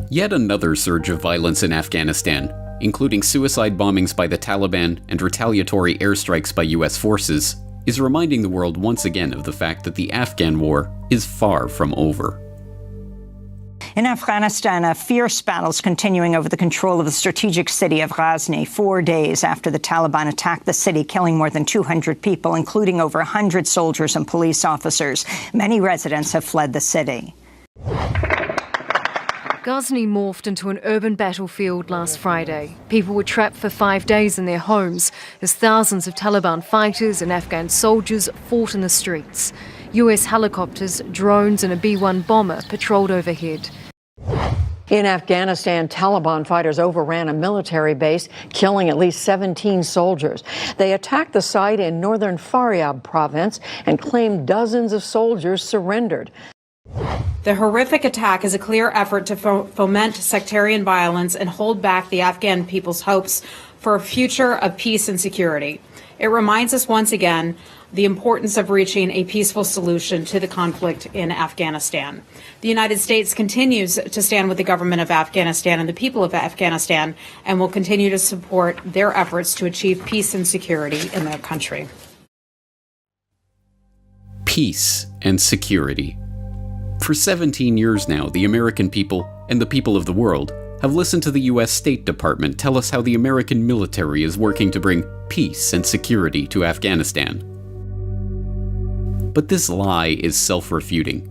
Yet another surge of violence in Afghanistan, including suicide bombings by the Taliban and retaliatory airstrikes by US forces, is reminding the world once again of the fact that the Afghan war is far from over. In Afghanistan, a fierce battle is continuing over the control of the strategic city of Ghazni 4 days after the Taliban attacked the city, killing more than 200 people, including over 100 soldiers and police officers. Many residents have fled the city. Ghazni morphed into an urban battlefield last Friday. People were trapped for 5 days in their homes as thousands of Taliban fighters and Afghan soldiers fought in the streets. US helicopters, drones and a B-1 bomber patrolled overhead. In Afghanistan, Taliban fighters overran a military base, killing at least 17 soldiers. They attacked the site in northern Faryab province and claimed dozens of soldiers surrendered. The horrific attack is a clear effort to foment sectarian violence and hold back the Afghan people's hopes for a future of peace and security. It reminds us once again the importance of reaching a peaceful solution to the conflict in Afghanistan. The United States continues to stand with the government of Afghanistan and the people of Afghanistan and will continue to support their efforts to achieve peace and security in their country. Peace and security. For 17 years now, the American people and the people of the world have listened to the US State Department tell us how the American military is working to bring peace and security to Afghanistan. But this lie is self-refuting.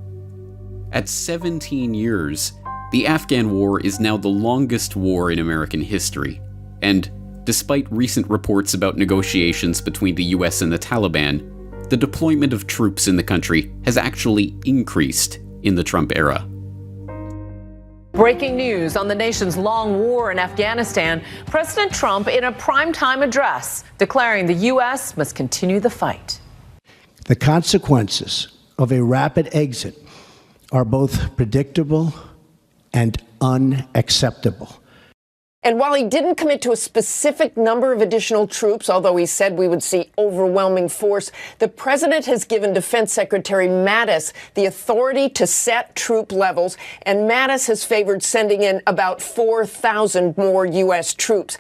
At 17 years, the Afghan war is now the longest war in American history, and despite recent reports about negotiations between the US and the Taliban, the deployment of troops in the country has actually increased in the Trump era. Breaking news on the nation's long war in Afghanistan. President Trump in a primetime address declaring the U.S. must continue the fight. The consequences of a rapid exit are both predictable and unacceptable. And while he didn't commit to a specific number of additional troops, although he said we would see overwhelming force, the president has given Defense Secretary Mattis the authority to set troop levels, and Mattis has favored sending in about 4,000 more U.S. troops.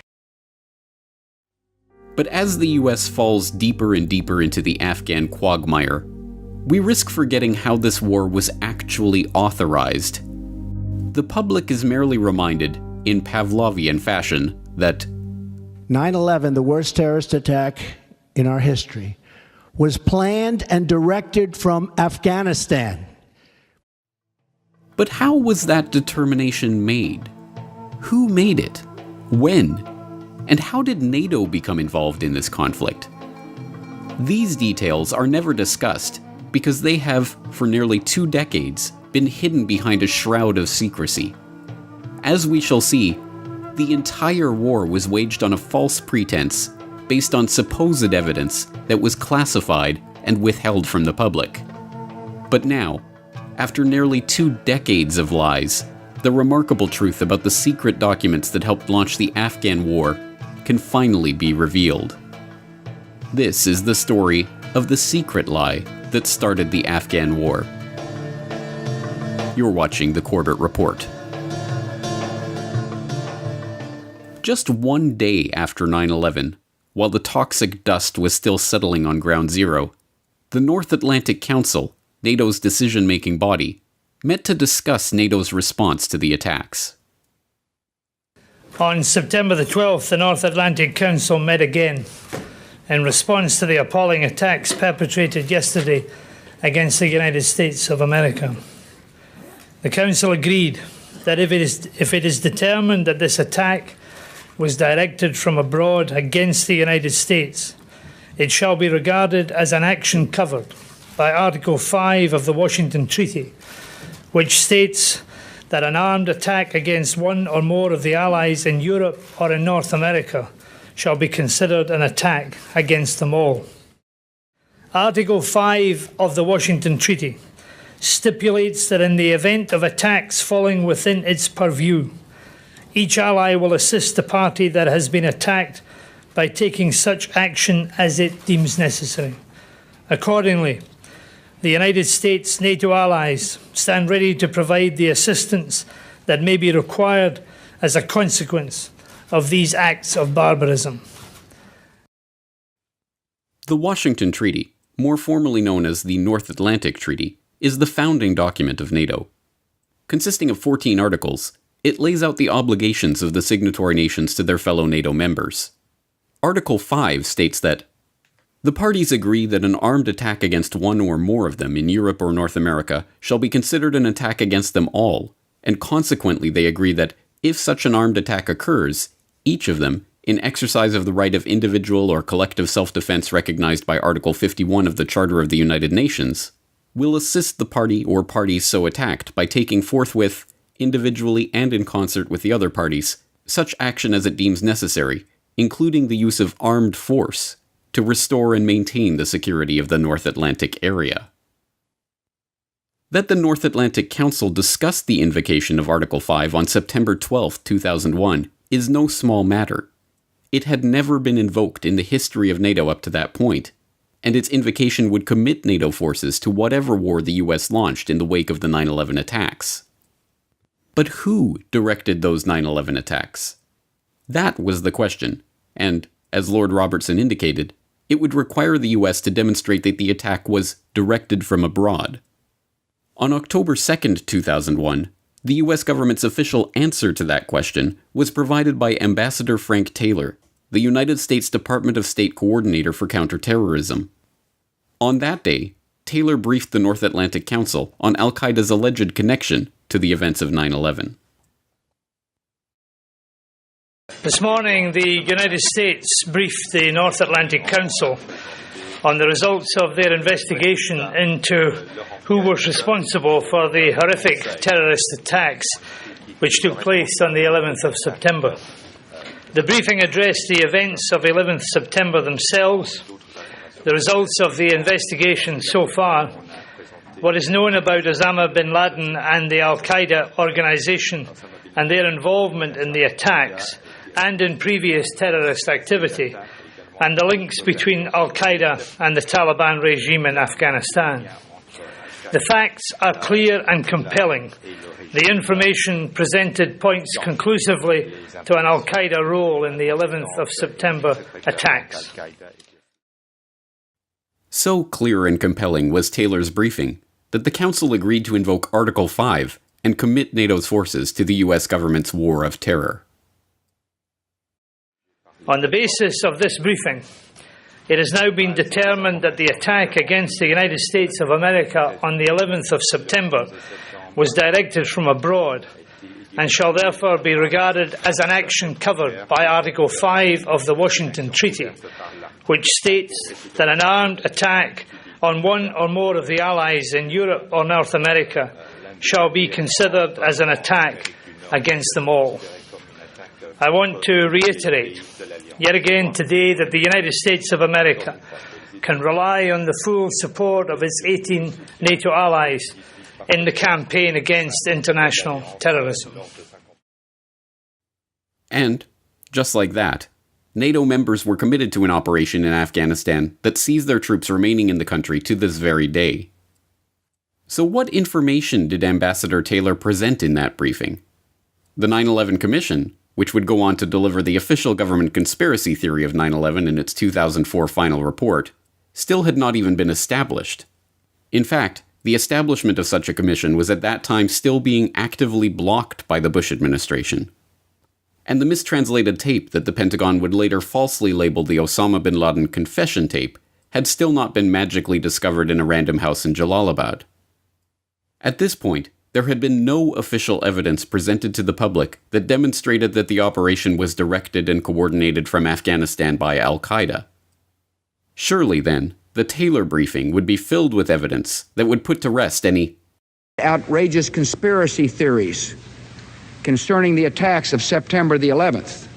But as the US falls deeper and deeper into the Afghan quagmire, we risk forgetting how this war was actually authorized. The public is merely reminded, in Pavlovian fashion, that 9/11, the worst terrorist attack in our history, was planned and directed from Afghanistan. But how was that determination made? Who made it? When? And how did NATO become involved in this conflict? These details are never discussed because they have, for nearly 2 decades, been hidden behind a shroud of secrecy. As we shall see, the entire war was waged on a false pretense based on supposed evidence that was classified and withheld from the public. But now, after nearly 2 decades of lies, the remarkable truth about the secret documents that helped launch the Afghan war can finally be revealed. This is the story of the secret lie that started the Afghan war. You're watching the Corbett Report. Just 1 day after 9/11, while the toxic dust was still settling on Ground Zero, the North Atlantic Council, NATO's decision-making body, met to discuss NATO's response to the attacks. On September the 12th, the North Atlantic Council met again in response to the appalling attacks perpetrated yesterday against the United States of America. The Council agreed that if it is determined that this attack was directed from abroad against the United States, it shall be regarded as an action covered by Article 5 of the Washington Treaty, which states that an armed attack against one or more of the allies in Europe or in North America shall be considered an attack against them all. Article 5 of the Washington Treaty stipulates that in the event of attacks falling within its purview, each ally will assist the party that has been attacked by taking such action as it deems necessary. Accordingly, the United States NATO allies stand ready to provide the assistance that may be required as a consequence of these acts of barbarism. The Washington Treaty, more formally known as the North Atlantic Treaty, is the founding document of NATO. Consisting of 14 articles, it lays out the obligations of the signatory nations to their fellow NATO members. Article 5 states that the parties agree that an armed attack against one or more of them in Europe or North America shall be considered an attack against them all, and consequently they agree that if such an armed attack occurs, each of them, in exercise of the right of individual or collective self-defense recognized by Article 51 of the Charter of the United Nations, will assist the party or parties so attacked by taking forthwith, individually and in concert with the other parties, such action as it deems necessary, including the use of armed force, to restore and maintain the security of the North Atlantic area. That the North Atlantic Council discussed the invocation of Article 5 on September 12, 2001, is no small matter. It had never been invoked in the history of NATO up to that point, and its invocation would commit NATO forces to whatever war the US launched in the wake of the 9/11 attacks. But who directed those 9/11 attacks? That was the question, and, as Lord Robertson indicated, it would require the US to demonstrate that the attack was directed from abroad. On October 2, 2001, the US government's official answer to that question was provided by Ambassador Frank Taylor, the United States Department of State Coordinator for Counterterrorism. On that day, Taylor briefed the North Atlantic Council on al-Qaeda's alleged connection to the events of 9/11. This morning, the United States briefed the North Atlantic Council on the results of their investigation into who was responsible for the horrific terrorist attacks which took place on the 11th of September. The briefing addressed the events of 11th September themselves, the results of the investigation so far, what is known about Osama bin Laden and the al-Qaeda organization and their involvement in the attacks and in previous terrorist activity, and the links between al-Qaeda and the Taliban regime in Afghanistan. The facts are clear and compelling. The information presented points conclusively to an al-Qaeda role in the 11th of September attacks. So clear and compelling was Taylor's briefing that the Council agreed to invoke Article 5 and commit NATO's forces to the US government's war of terror. On the basis of this briefing, it has now been determined that the attack against the United States of America on the 11th of September was directed from abroad and shall therefore be regarded as an action covered by Article 5 of the Washington Treaty, which states that an armed attack on one or more of the allies in Europe or North America shall be considered as an attack against them all. I want to reiterate yet again today that the United States of America can rely on the full support of its 18 NATO allies in the campaign against international terrorism. And, just like that, NATO members were committed to an operation in Afghanistan that sees their troops remaining in the country to this very day. So what information did Ambassador Taylor present in that briefing? The 9/11 Commission, which would go on to deliver the official government conspiracy theory of 9/11 in its 2004 final report, still had not even been established. In fact, the establishment of such a commission was at that time still being actively blocked by the Bush administration. And the mistranslated tape that the Pentagon would later falsely label the Osama bin Laden confession tape had still not been magically discovered in a random house in Jalalabad. At this point, there had been no official evidence presented to the public that demonstrated that the operation was directed and coordinated from Afghanistan by al-Qaeda. Surely, then, the Taylor briefing would be filled with evidence that would put to rest any outrageous conspiracy theories concerning the attacks of September the 11th.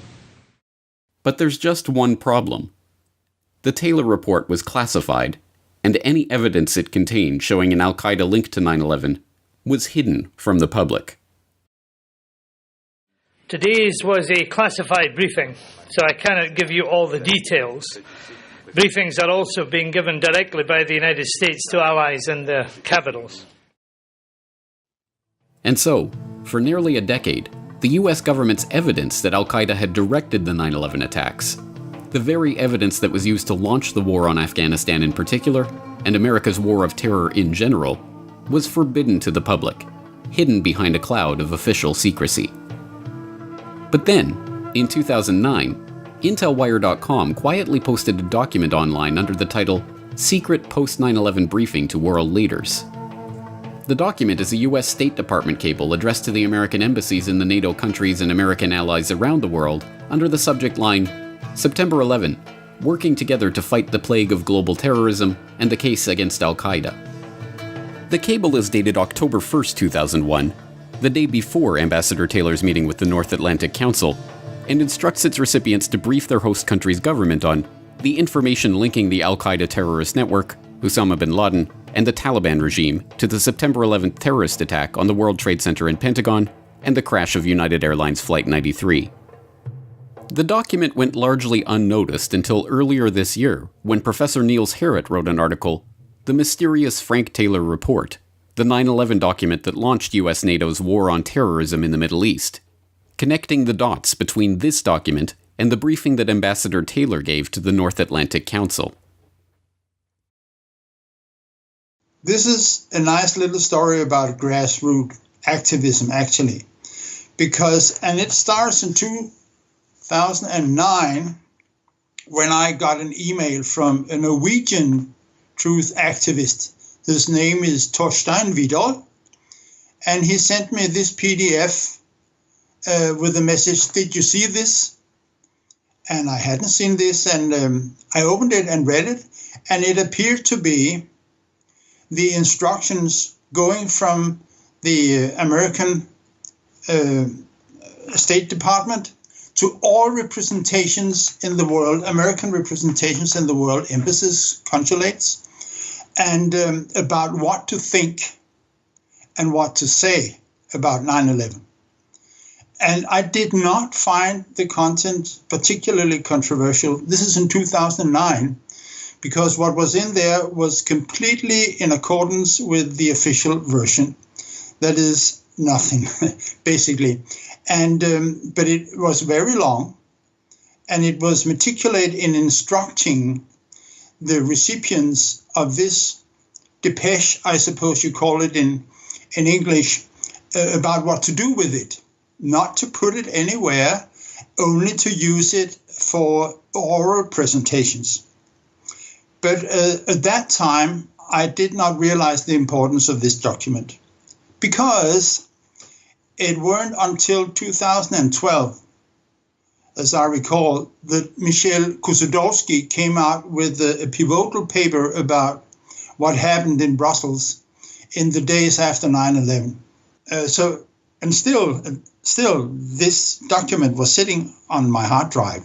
But there's just one problem. The Taylor report was classified, and any evidence it contained showing an al-Qaeda link to 9/11 was hidden from the public. Today's was a classified briefing, so I cannot give you all the details. Briefings are also being given directly by the United States to allies in their capitals. And so, for nearly a decade, the US government's evidence that al-Qaeda had directed the 9/11 attacks, the very evidence that was used to launch the war on Afghanistan in particular, and America's war of terror in general, was forbidden to the public, hidden behind a cloud of official secrecy. But then, in 2009, IntelWire.com quietly posted a document online under the title Secret Post-9/11 Briefing to World Leaders. The document is a US State Department cable addressed to the American embassies in the NATO countries and American allies around the world under the subject line, September 11, working together to fight the plague of global terrorism and the case against al-Qaeda. The cable is dated October 1st, 2001, the day before Ambassador Taylor's meeting with the North Atlantic Council, and instructs its recipients to brief their host country's government on the information linking the al-Qaeda terrorist network, Osama bin Laden, and the Taliban regime to the September 11th terrorist attack on the World Trade Center and Pentagon and the crash of United Airlines Flight 93. The document went largely unnoticed until earlier this year, when Professor Niels Harrit wrote an article, The Mysterious Frank Taylor Report, the 9/11 document that launched US NATO's war on terrorism in the Middle East, connecting the dots between this document and the briefing that Ambassador Taylor gave to the North Atlantic Council. This is a nice little story about grassroots activism, actually, and it starts in 2009 when I got an email from a Norwegian truth activist. His name is Torstein Vidal, and he sent me this PDF with a message, "Did you see this?" And I hadn't seen this, and I opened it and read it, and it appeared to be the instructions going from the American State Department to all representations in the world, American representations in the world, embassies, consulates, and about what to think and what to say about 9/11. And I did not find the content particularly controversial. This is in 2009. Because what was in there was completely in accordance with the official version. That is nothing, basically. And but it was very long, and it was meticulous in instructing the recipients of this depeche, I suppose you call it in English, about what to do with it. Not to put it anywhere, only to use it for oral presentations. But at that time, I did not realize the importance of this document, because it weren't until 2012, as I recall, that Michel Kusodowski came out with a pivotal paper about what happened in Brussels in the days after 9/11. Still, this document was sitting on my hard drive.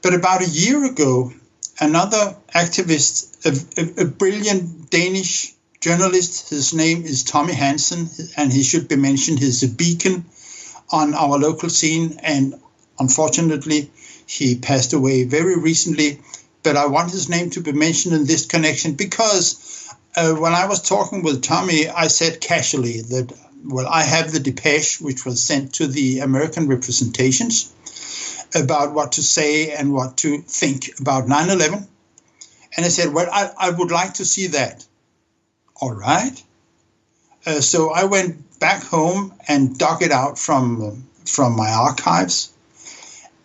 But about a year ago, another activist, a brilliant Danish journalist, his name is Tommy Hansen, and he should be mentioned. He's a beacon on our local scene, and unfortunately, he passed away very recently. But I want his name to be mentioned in this connection because when I was talking with Tommy, I said casually that, well, I have the depeche which was sent to the American representations about what to say and what to think about 9/11. And I said, well, I would like to see that. All right. So I went back home and dug it out from my archives.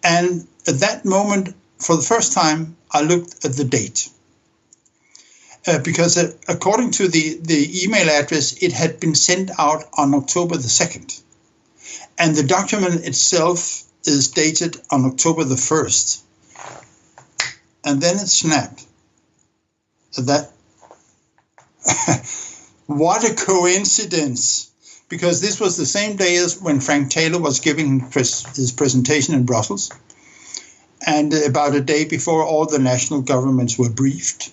And at that moment, for the first time, I looked at the date. Because according to the email address, it had been sent out on October the 2nd. And the document itself is dated on October the 1st. And then it snapped. That what a coincidence. Because this was the same day as when Frank Taylor was giving his presentation in Brussels. And about a day before all the national governments were briefed.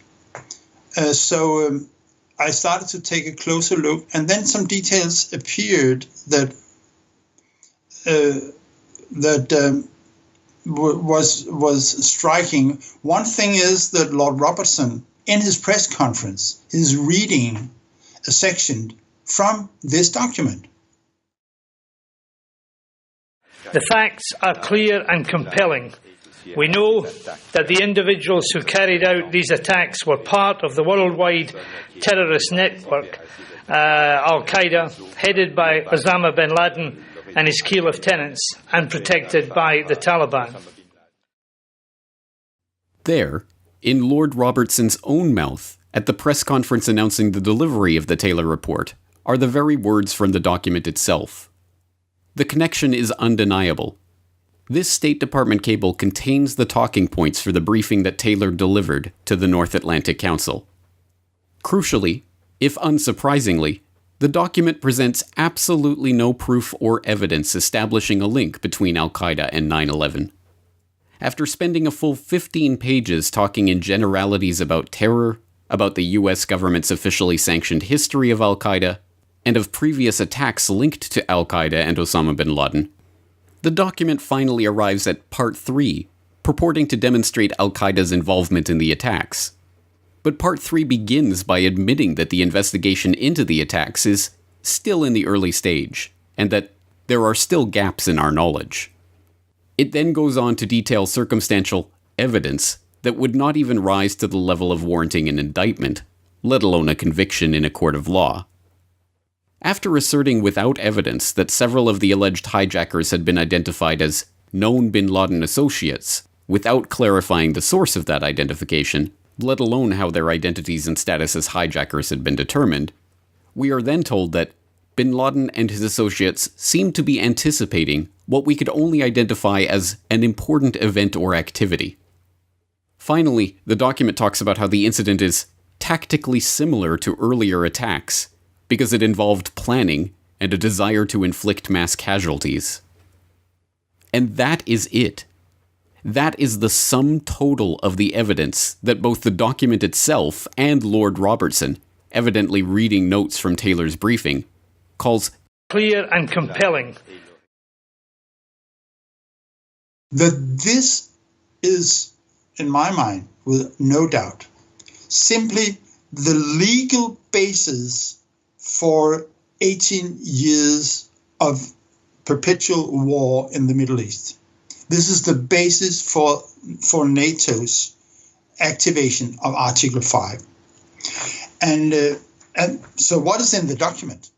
So I started to take a closer look, and then some details appeared that was striking. One thing is that Lord Robertson, in his press conference, is reading a section from this document. The facts are clear and compelling. We know that the individuals who carried out these attacks were part of the worldwide terrorist network, Al-Qaeda, headed by Osama bin Laden and his key lieutenants, and protected by the Taliban. There, in Lord Robertson's own mouth, at the press conference announcing the delivery of the Taylor report, are the very words from the document itself. The connection is undeniable. This State Department cable contains the talking points for the briefing that Taylor delivered to the North Atlantic Council. Crucially, if unsurprisingly, the document presents absolutely no proof or evidence establishing a link between Al-Qaeda and 9/11. After spending a full 15 pages talking in generalities about terror, about the US government's officially sanctioned history of Al-Qaeda, and of previous attacks linked to Al-Qaeda and Osama bin Laden, the document finally arrives at Part 3, purporting to demonstrate Al-Qaeda's involvement in the attacks. But Part 3 begins by admitting that the investigation into the attacks is still in the early stage, and that there are still gaps in our knowledge. It then goes on to detail circumstantial evidence that would not even rise to the level of warranting an indictment, let alone a conviction in a court of law. After asserting without evidence that several of the alleged hijackers had been identified as known bin Laden associates, without clarifying the source of that identification, let alone how their identities and status as hijackers had been determined, we are then told that bin Laden and his associates seemed to be anticipating what we could only identify as an important event or activity. Finally, the document talks about how the incident is tactically similar to earlier attacks, because it involved planning and a desire to inflict mass casualties. And that is it. That is the sum total of the evidence that both the document itself and Lord Robertson, evidently reading notes from Taylor's briefing, calls clear and compelling. That this is, in my mind, with no doubt, simply the legal basis for 18 years of perpetual war in the Middle East. This is the basis for NATO's activation of Article 5. And so what is in the document?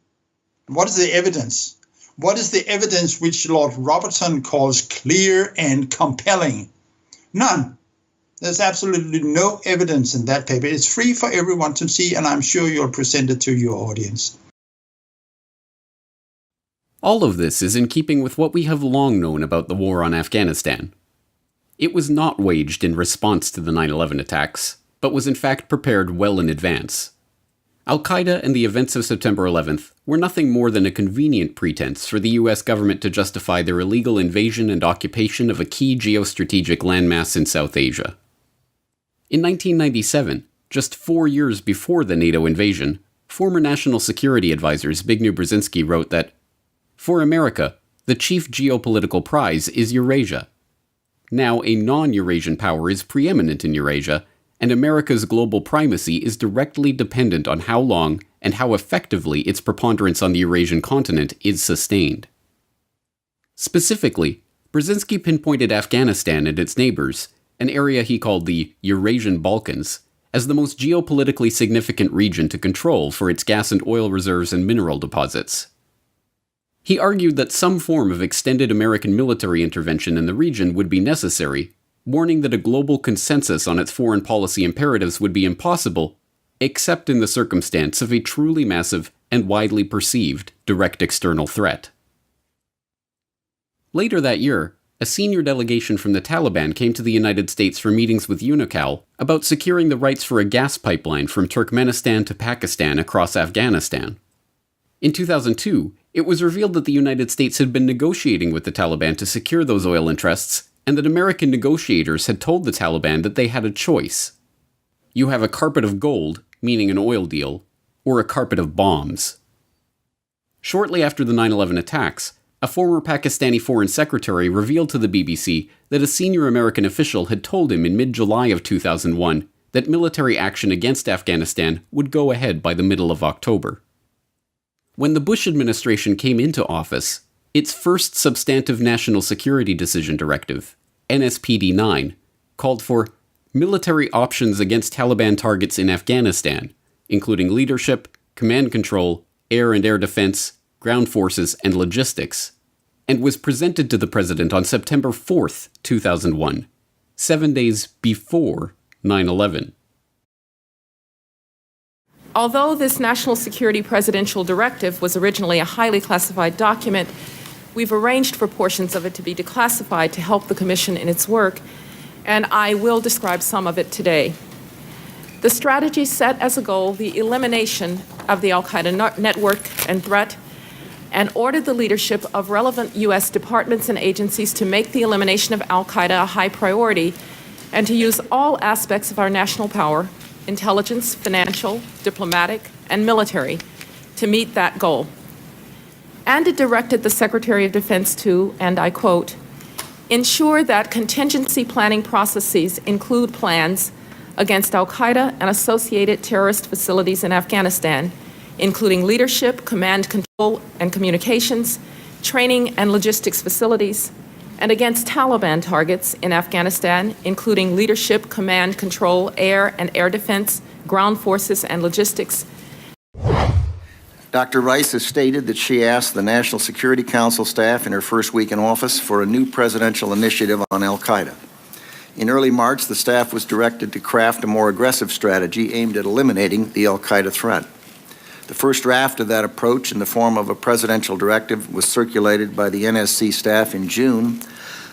What is the evidence? What is the evidence which Lord Robertson calls clear and compelling? None. There's absolutely no evidence in that paper. It's free for everyone to see, and I'm sure you'll present it to your audience. All of this is in keeping with what we have long known about the war on Afghanistan. It was not waged in response to the 9/11 attacks, but was in fact prepared well in advance. Al-Qaeda and the events of September 11th were nothing more than a convenient pretense for the US government to justify their illegal invasion and occupation of a key geostrategic landmass in South Asia. In 1997, just 4 years before the NATO invasion, former National Security Advisor Zbigniew Brzezinski wrote that, "For America, the chief geopolitical prize is Eurasia. Now a non-Eurasian power is preeminent in Eurasia, and America's global primacy is directly dependent on how long and how effectively its preponderance on the Eurasian continent is sustained." Specifically, Brzezinski pinpointed Afghanistan and its neighbors, an area he called the Eurasian Balkans, as the most geopolitically significant region to control for its gas and oil reserves and mineral deposits. He argued that some form of extended American military intervention in the region would be necessary, warning that a global consensus on its foreign policy imperatives would be impossible, except in the circumstance of a truly massive and widely perceived direct external threat. Later that year, a senior delegation from the Taliban came to the United States for meetings with UNICAL about securing the rights for a gas pipeline from Turkmenistan to Pakistan across Afghanistan. In 2002, it was revealed that the United States had been negotiating with the Taliban to secure those oil interests, and that American negotiators had told the Taliban that they had a choice. You have a carpet of gold, meaning an oil deal, or a carpet of bombs. Shortly after the 9/11 attacks, a former Pakistani foreign secretary revealed to the BBC that a senior American official had told him in mid-July of 2001 that military action against Afghanistan would go ahead by the middle of October. When the Bush administration came into office, Its first substantive national security decision directive, NSPD-9, called for military options against Taliban targets in Afghanistan, including leadership, command control, air and air defense, ground forces, and logistics, and was presented to the president on September 4th, 2001, 7 days before 9/11. Although this national security presidential directive was originally a highly classified document, we've arranged for portions of it to be declassified to help the Commission in its work, and I will describe some of it today. The strategy set as a goal the elimination of the al-Qaeda network and threat, and ordered the leadership of relevant U.S. departments and agencies to make the elimination of al-Qaeda a high priority and to use all aspects of our national power, intelligence, financial, diplomatic, and military, to meet that goal. And it directed the Secretary of Defense to, and I quote, ensure that contingency planning processes include plans against al-Qaeda and associated terrorist facilities in Afghanistan, including leadership, command control and communications, training and logistics facilities, and against Taliban targets in Afghanistan, including leadership, command control, air and air defense, ground forces, and logistics. Dr. Rice has stated that she asked the National Security Council staff in her first week in office for a new presidential initiative on al-Qaeda. In early March, the staff was directed to craft a more aggressive strategy aimed at eliminating the al-Qaeda threat. The first draft of that approach in the form of a presidential directive was circulated by the NSC staff in June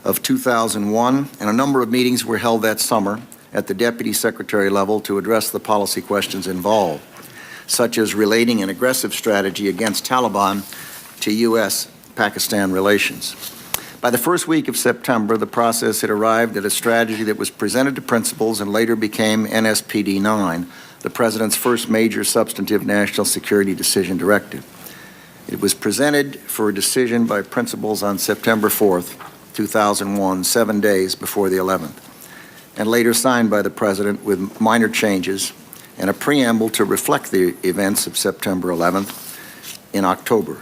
of 2001, and a number of meetings were held that summer at the Deputy Secretary level to address the policy questions involved, such as relating an aggressive strategy against Taliban to U.S.-Pakistan relations. By the first week of September, the process had arrived at a strategy that was presented to principals and later became NSPD-9, the President's first major substantive national security decision directive. It was presented for a decision by principals on September 4th, 2001, 7 days before the 11th, and later signed by the President with minor changes and a preamble to reflect the events of September 11th in October.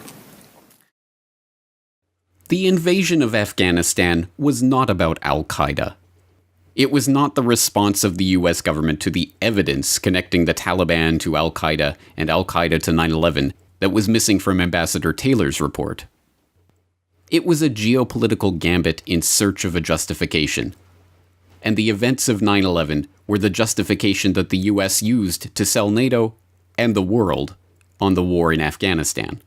The invasion of Afghanistan was not about al-Qaeda. It was not the response of the U.S. government to the evidence connecting the Taliban to al-Qaeda and al-Qaeda to 9/11 that was missing from Ambassador Taylor's report. It was a geopolitical gambit in search of a justification. And the events of 9/11 were the justification that the U.S. used to sell NATO and the world on the war in Afghanistan.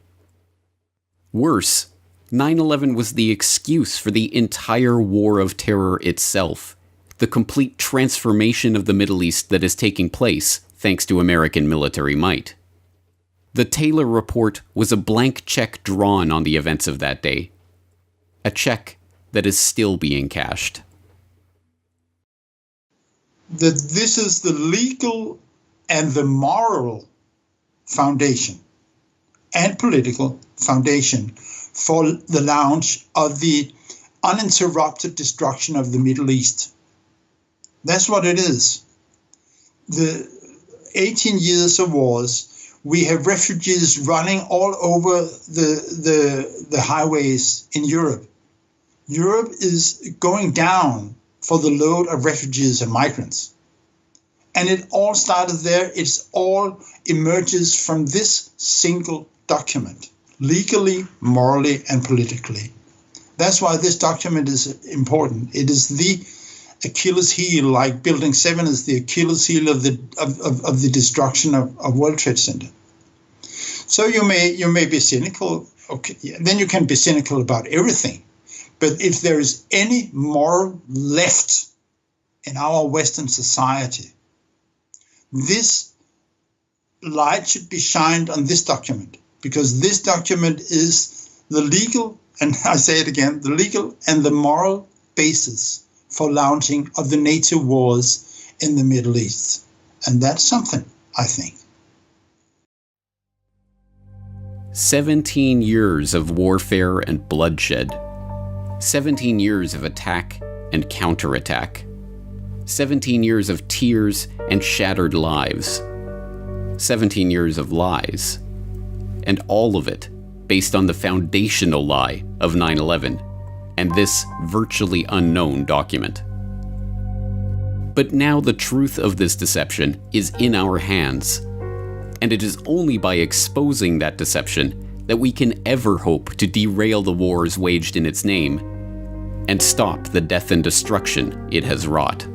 Worse, 9/11 was the excuse for the entire war of terror itself, the complete transformation of the Middle East that is taking place thanks to American military might. The Taylor report was a blank check drawn on the events of that day, a check that is still being cashed. That this is the legal and the moral foundation and political foundation for the launch of the uninterrupted destruction of the Middle East. That's what it is. The 18 years of wars, we have refugees running all over the highways in Europe. Europe is going down for the load of refugees and migrants. And it all started there. It's all emerges from this single document, legally, morally, and politically. That's why this document is important. It is the Achilles heel, like Building 7 is the Achilles heel of the destruction of World Trade Center. So you may be cynical. Okay, then you can be cynical about everything. But if there is any moral left in our Western society, this light should be shined on this document, because this document is the legal, and I say it again, the legal and the moral basis for launching of the NATO wars in the Middle East. And that's something, I think. 17 years of warfare and bloodshed. 17 years of attack and counterattack. 17 years of tears and shattered lives. 17 years of lies. And all of it based on the foundational lie of 9/11 and this virtually unknown document. But now the truth of this deception is in our hands, and it is only by exposing that deception that we can ever hope to derail the wars waged in its name and stop the death and destruction it has wrought.